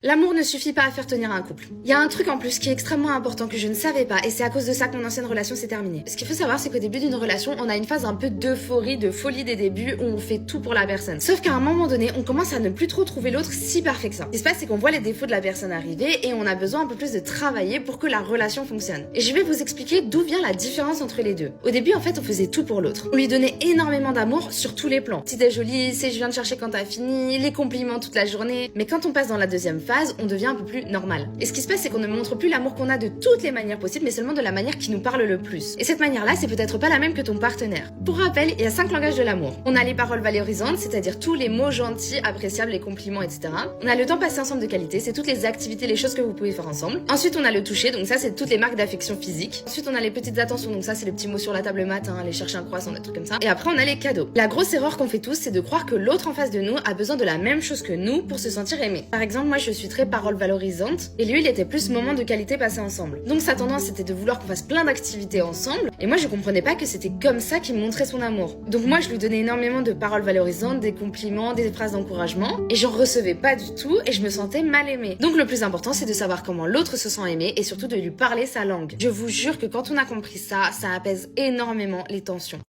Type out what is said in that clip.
L'amour ne suffit pas à faire tenir un couple. Il y a un truc en plus qui est extrêmement important que je ne savais pas et c'est à cause de ça que mon ancienne relation s'est terminée. Ce qu'il faut savoir, c'est qu'au début d'une relation, on a une phase un peu d'euphorie, de folie des débuts où on fait tout pour la personne. Sauf qu'à un moment donné, on commence à ne plus trop trouver l'autre si parfait que ça. Ce qui se passe, c'est qu'on voit les défauts de la personne arriver et on a besoin un peu plus de travailler pour que la relation fonctionne. Et je vais vous expliquer d'où vient la différence entre les deux. Au début, en fait, on faisait tout pour l'autre. On lui donnait énormément d'amour sur tous les plans. Petit déj joli, c'est je viens te chercher quand t'as fini, les compliments toute la journée. Mais quand on passe dans la deuxième phase, on devient un peu plus normal. Et ce qui se passe, c'est qu'on ne montre plus l'amour qu'on a de toutes les manières possibles, mais seulement de la manière qui nous parle le plus. Et cette manière-là, c'est peut-être pas la même que ton partenaire. Pour rappel, il y a 5 langages de l'amour. On a les paroles valorisantes, c'est-à-dire tous les mots gentils, appréciables, les compliments, etc. On a le temps passé ensemble de qualité, c'est toutes les activités, les choses que vous pouvez faire ensemble. Ensuite, on a le toucher, donc ça, c'est toutes les marques d'affection physique. Ensuite, on a les petites attentions, donc ça, c'est les petits mots sur la table le matin, aller chercher un croissant, des trucs comme ça. Et après, on a les cadeaux. La grosse erreur qu'on fait tous, c'est de croire que l'autre en face de nous a besoin de la même chose que nous pour se sentir aimé. Par exemple, moi, je suis très parole valorisante, et lui, il était plus moment de qualité passé ensemble. Donc sa tendance, c'était de vouloir qu'on fasse plein d'activités ensemble, et moi, je comprenais pas que c'était comme ça qu'il me montrait son amour. Donc moi, je lui donnais énormément de paroles valorisantes, des compliments, des phrases d'encouragement, et j'en recevais pas du tout, et je me sentais mal aimée. Donc le plus important, c'est de savoir comment l'autre se sent aimé, et surtout de lui parler sa langue. Je vous jure que quand on a compris ça, ça apaise énormément les tensions.